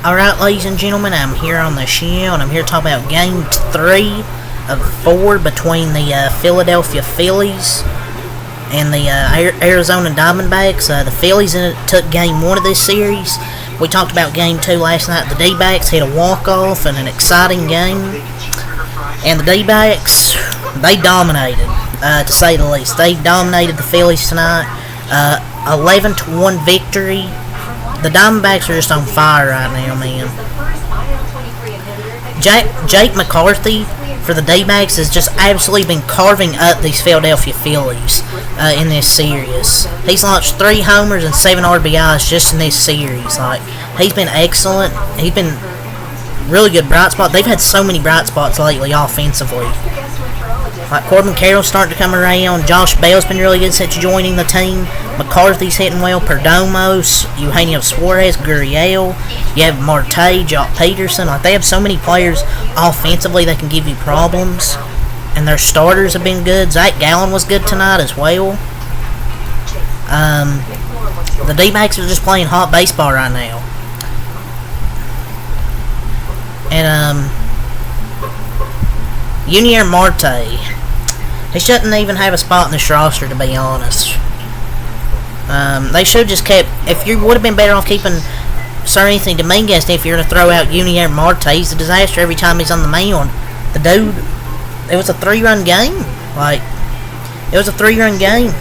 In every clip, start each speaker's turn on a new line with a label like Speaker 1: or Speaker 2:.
Speaker 1: Alright, ladies and gentlemen, I'm here on the show, and I'm here to talk about Game 3 of 4 between the Philadelphia Phillies and the Arizona Diamondbacks. The Phillies took Game 1 of this series. We talked about Game 2 last night. The D-backs hit a walk-off in an exciting game. And the D-backs, they dominated, to say the least. They dominated the Phillies tonight. 11-1 victory. The Diamondbacks are just on fire right now, man. Jake McCarthy for the D-backs has just absolutely been carving up these Philadelphia Phillies in this series. He's launched 3 homers and 7 RBIs just in this series. Like, he's been excellent. He's been really good bright spot. They've had so many bright spots lately offensively. Like, Corbin Carroll's starting to come around. Josh Bell's been really good since joining the team. McCarthy's hitting well. Perdomos, Eugenio Suarez, Gurriel. You have Marte, Jock Peterson. Like, they have so many players offensively that can give you problems. And their starters have been good. Zach Gallen was good tonight as well. The D-backs are just playing hot baseball right now. And, Yunier Marte, he shouldn't even have a spot in this roster, to be honest. They should have just kept, if you would have been better off keeping Sir Anthony Dominguez if you're going to throw out Yunier Marte. He's a disaster every time he's on the mound. The dude, it was a 3-run game. Like, it was a 3-run game.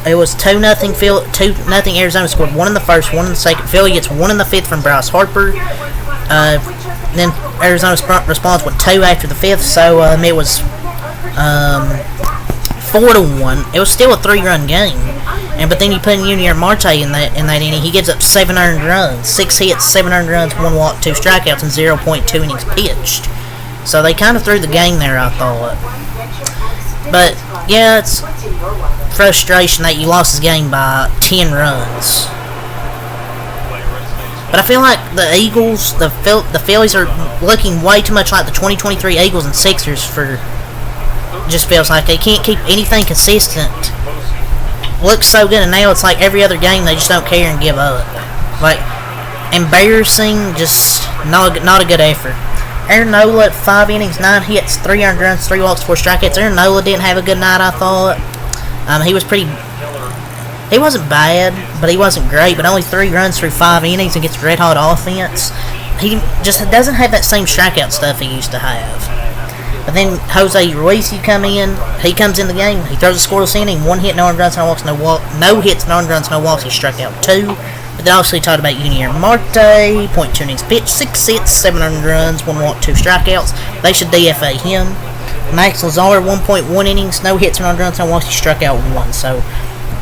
Speaker 1: It was 2-0 Arizona scored 1 in the first, 1 in the second. Philly gets 1 in the 5th from Bryce Harper. Then Arizona's response went 2 after the 5th, so it was 4-1. It was still a 3-run game, but then you put in Yunier Marte in that inning. He gives up 7 earned runs, 6 hits, 7 earned runs, 1 walk, 2 strikeouts, and 0.2 innings pitched. So they kind of threw the game there, I thought. But yeah, it's frustration that you lost this game by 10 runs. But I feel like the Eagles, the Phillies are looking way too much like the 2023 Eagles and Sixers just feels like they can't keep anything consistent. Looks so good, and now it's like every other game they just don't care and give up. Like, embarrassing, just not a good effort. Aaron Nola at 5 innings, 9 hits, 3 earned runs, 3 walks, 4 strikeouts. Aaron Nola didn't have a good night, I thought. He wasn't bad, but he wasn't great. But only 3 runs through 5 innings against red-hot offense. He just doesn't have that same strikeout stuff he used to have. But then Jose Ruiz, he comes in the game. He throws a scoreless inning, 1 hit, no earned runs, no walks, no hits, no earned runs, no walks. He struck out 2. But then also he talked about Yunier Marte, 0.2 innings pitched, 6 hits, 7 earned runs, 1 walk, 2 strikeouts. They should DFA him. Max Lazar, 1.1 innings, no hits, no earned runs, no walks. He struck out 1. So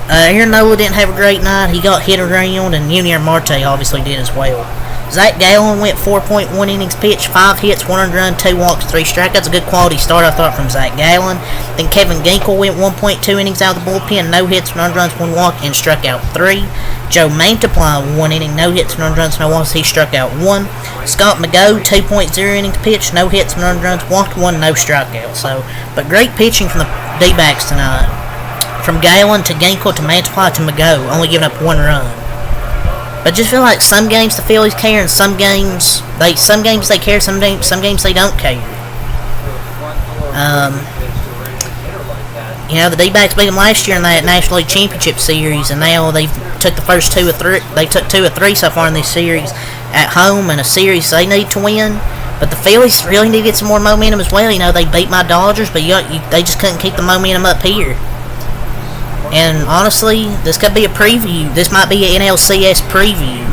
Speaker 1: Aaron Nola didn't have a great night. He got hit around, and Yunier Marte obviously did as well. Zach Gallen went 4.1 innings pitched, 5 hits, 1 earned run, 2 walks, 3 strikeouts. A good quality start, I thought, from Zach Gallen. Then Kevin Ginkel went 1.2 innings out of the bullpen, no hits, 1 earned runs, 1 walk, and struck out 3. Joe Mantiply, 1 inning, no hits, 1 earned runs, no walks. He struck out 1. Scott McGough, 2.0 innings pitched, no hits, 1 earned runs, walked 1, no strikeouts. But great pitching from the D-backs tonight. From Gallen to Ginkel to Mantiply to McGough, only giving up 1 run. But just feel like some games the Phillies care, and some games they care, some games they don't care. The D-backs beat them last year in that National League Championship Series, and now they took the first 2 of 3. They took 2 of 3 so far in this series at home, in a series they need to win. But the Phillies really need to get some more momentum as well. They beat my Dodgers, but they just couldn't keep the momentum up here. And honestly, this could be a preview. This might be an NLCS preview,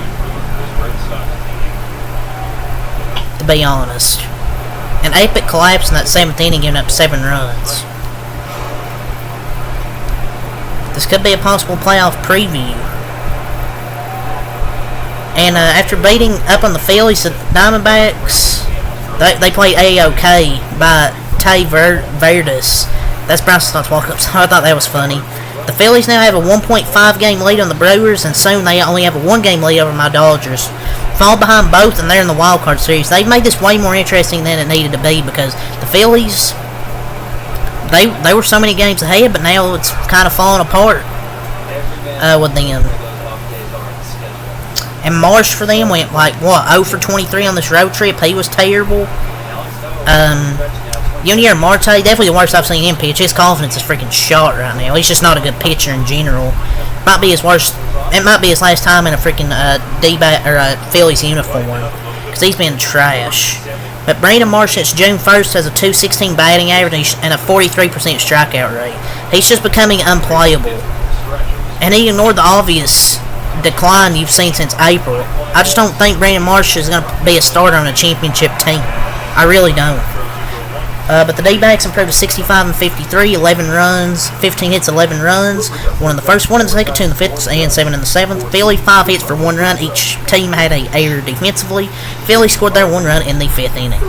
Speaker 1: to be honest. An epic collapse in that 7th inning, giving up 7 runs. This could be a possible playoff preview. And after beating up on the Phillies, the Diamondbacks, they played A-OK by Tay Verdes. That's Bryce Stott's walk-up, so I thought that was funny. The Phillies now have a 1.5 game lead on the Brewers, and soon they only have a 1 game lead over my Dodgers. Fall behind both, and they're in the wild card series. They've made this way more interesting than it needed to be, because the Phillies, they were so many games ahead, but now it's kind of falling apart with them. And Marsh for them went like, what, 0 for 23 on this road trip. He was terrible. Yunier Marte, definitely the worst I've seen him pitch. His confidence is freaking shot right now. He's just not a good pitcher in general. Might be his worst. It might be his last time in a freaking Phillies uniform, because he's been trash. But Brandon Marsh since June 1st has a .216 batting average and a 43% strikeout rate. He's just becoming unplayable. And he ignored the obvious decline you've seen since April. I just don't think Brandon Marsh is going to be a starter on a championship team. I really don't. But the D-backs improved to 65 and 53, 11 runs, 15 hits, 11 runs. One in the first, one in the second, two in the fifth, and 7 in the seventh. Philly, 5 hits for 1 run. Each team had a error defensively. Philly scored their 1 run in the 5th inning.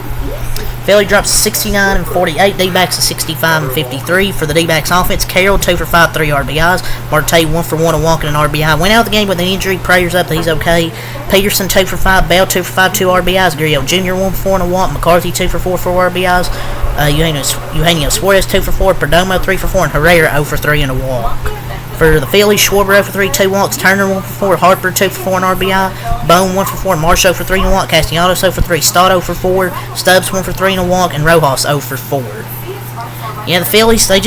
Speaker 1: Philly drops 69 and 48. D-backs to 65 and 53 for the D-backs offense. Carroll 2 for 5, 3 RBIs. Marte 1 for 1, a walk and an RBI. Went out of the game with an injury. Prayers up that he's okay. Peterson 2 for 5. Bell 2 for 5, 2 RBIs. Grillo Jr. 1 for 4 and a walk. McCarthy 2 for 4, 4 RBIs. Eugenio Suarez 2 for 4. Perdomo 3 for 4, and Herrera 0 for 3 and a walk. For the Phillies, Schwarber 0 for 3, 2 walks. Turner 1 for 4. Harper 2 for 4 and RBI. Bone 1 for 4. Marsh 0 for 3 and a walk. Castellanos 0 for 3. Stott 0 for 4. Stubbs 1 for 3 and a walk. And Rojas 0 for 4. Yeah, the Phillies, they're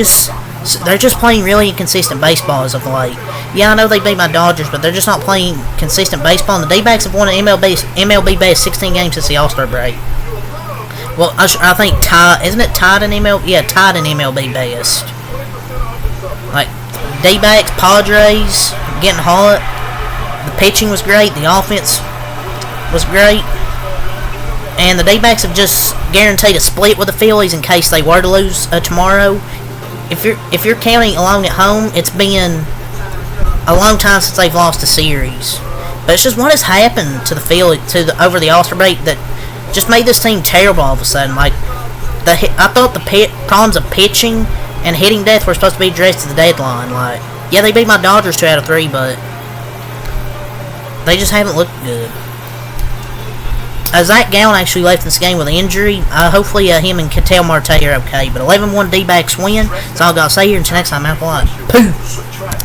Speaker 1: just playing really inconsistent baseball as of late. Yeah, I know they beat my Dodgers, but they're just not playing consistent baseball. And the D-backs have won an MLB best 16 games since the All-Star break. Well, I think isn't it tied in MLB? Yeah, tied in MLB best. Like, D-backs, Padres, getting hot. The pitching was great. The offense was great. And the D-backs have just guaranteed a split with the Phillies in case they were to lose tomorrow. If you're counting along at home, it's been a long time since they've lost a series. But it's just what has happened to the Phillies over the All-Star break that just made this team terrible all of a sudden. Like, I thought the problems of pitching and hitting death were supposed to be addressed at the deadline. Like, yeah, they beat my Dodgers 2 out of 3, but they just haven't looked good. Zach Gallen actually left this game with an injury. Hopefully him and Ketel Marte are okay. But 11-1 D-backs win. That's all I got to say here. Until next time, out. Peace.